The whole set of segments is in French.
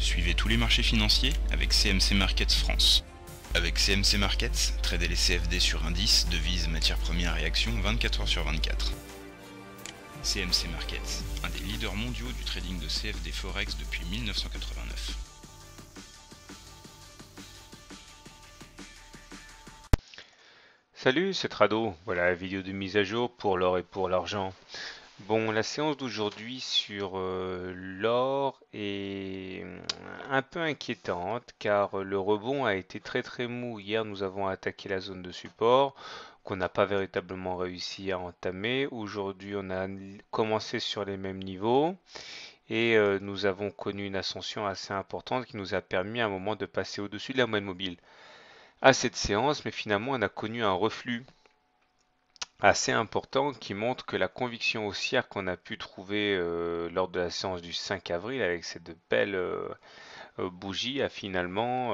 Suivez tous les marchés financiers avec CMC Markets France. Avec CMC Markets, tradez les CFD sur indices, devises, matières premières et actions 24 heures sur 24. CMC Markets, un des leaders mondiaux du trading de CFD Forex depuis 1989. Salut, c'est Trado. Voilà la vidéo de mise à jour pour l'or et pour l'argent. Bon, la séance d'aujourd'hui sur l'or est un peu inquiétante car le rebond a été très mou. Hier, nous avons attaqué la zone de support qu'on n'a pas véritablement réussi à entamer. Aujourd'hui, on a commencé sur les mêmes niveaux et nous avons connu une ascension assez importante qui nous a permis à un moment de passer au-dessus de la moyenne mobile à cette séance, mais finalement, on a connu un reflux assez important qui montre que la conviction haussière qu'on a pu trouver lors de la séance du 5 avril avec cette belle bougie a finalement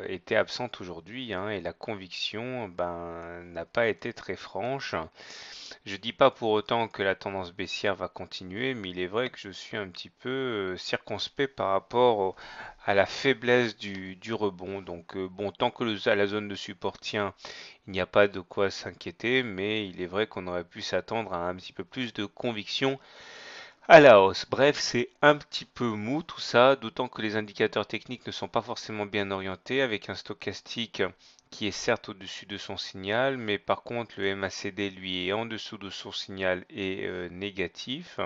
été absente aujourd'hui, hein, et la conviction n'a pas été très franche. Je dis pas pour autant que la tendance baissière va continuer, mais il est vrai que je suis un petit peu circonspect par rapport à la faiblesse du rebond. Donc bon, tant que la zone de support tient, il n'y a pas de quoi s'inquiéter, mais il est vrai qu'on aurait pu s'attendre à un petit peu plus de conviction à la hausse. Bref, c'est un petit peu mou tout ça, d'autant que les indicateurs techniques ne sont pas forcément bien orientés, avec un stochastique qui est certes au-dessus de son signal, mais par contre le MACD lui est en dessous de son signal et négatif.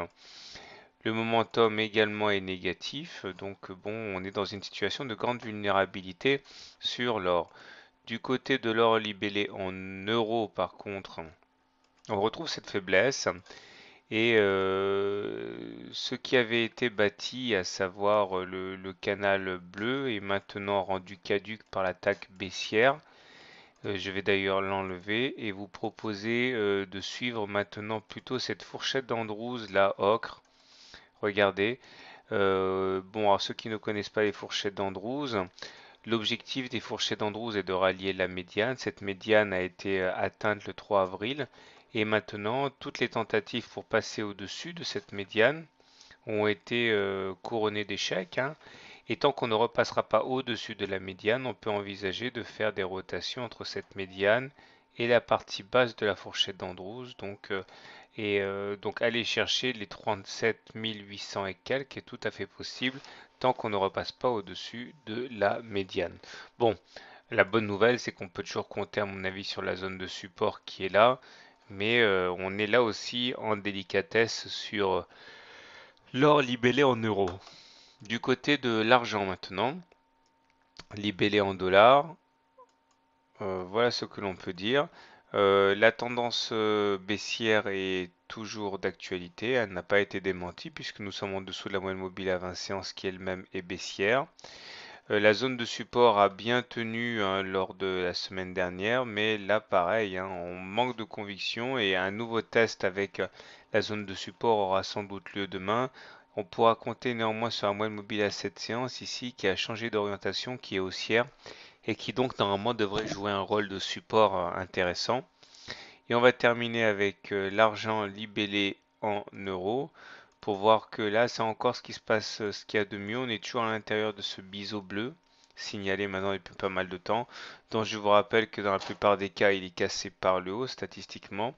Le momentum également est négatif, donc bon, on est dans une situation de grande vulnérabilité sur l'or. Du côté de l'or libellé en euros, par contre, on retrouve cette faiblesse. Et ce qui avait été bâti, à savoir le canal bleu, est maintenant rendu caduc par l'attaque baissière. Je vais d'ailleurs l'enlever et vous proposer de suivre maintenant plutôt cette fourchette d'Andrews, la ocre. Regardez. Bon, alors ceux qui ne connaissent pas les fourchettes d'Andrews, l'objectif des fourchettes d'Andrews est de rallier la médiane. Cette médiane a été atteinte le 3 avril. Et maintenant, toutes les tentatives pour passer au-dessus de cette médiane ont été couronnées d'échecs, hein. Et tant qu'on ne repassera pas au-dessus de la médiane, on peut envisager de faire des rotations entre cette médiane et la partie basse de la fourchette d'Andrews. Donc aller chercher les 37 800 et quelques est tout à fait possible tant qu'on ne repasse pas au-dessus de la médiane. Bon, la bonne nouvelle, c'est qu'on peut toujours compter, à mon avis, sur la zone de support qui est là, mais on est là aussi en délicatesse sur l'or libellé en euros. Du côté de l'argent maintenant, libellé en dollars, voilà ce que l'on peut dire. La tendance baissière est toujours d'actualité, elle n'a pas été démentie puisque nous sommes en dessous de la moyenne mobile à 20 séances qui elle-même est baissière. La zone de support a bien tenu, hein, lors de la semaine dernière, mais là pareil, hein, on manque de conviction et un nouveau test avec la zone de support aura sans doute lieu demain. On pourra compter néanmoins sur un moyenne mobile à 7 séances ici qui a changé d'orientation, qui est haussière et qui donc normalement devrait jouer un rôle de support intéressant. Et on va terminer avec l'argent libellé en euros pour voir que là c'est encore ce qui se passe, ce qu'il y a de mieux. On est toujours à l'intérieur de ce biseau bleu signalé maintenant depuis pas mal de temps, dont je vous rappelle que dans la plupart des cas il est cassé par le haut statistiquement.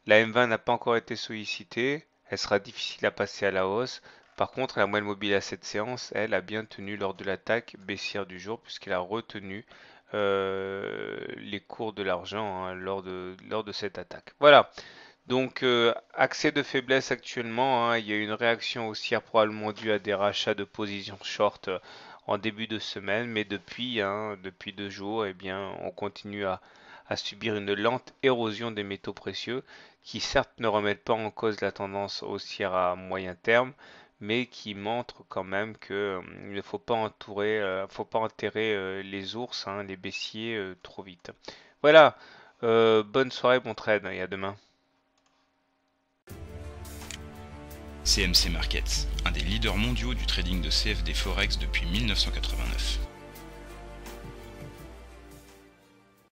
La M20 n'a pas encore été sollicitée, elle sera difficile à passer à la hausse. Par contre, la moyenne mobile à cette séance, elle, a bien tenu lors de l'attaque baissière du jour puisqu'elle a retenu les cours de l'argent, hein, lors de cette attaque. Voilà, donc accès de faiblesse actuellement, hein, il y a une réaction haussière probablement due à des rachats de positions short en début de semaine, mais depuis 2 jours, eh bien, on continue à subir une lente érosion des métaux précieux qui certes ne remettent pas en cause la tendance haussière à moyen terme, mais qui montrent quand même que il ne faut pas enterrer les ours, hein, les baissiers trop vite. Voilà, bonne soirée, bon trade, et à demain. CMC Markets, un des leaders mondiaux du trading de CFD Forex depuis 1989.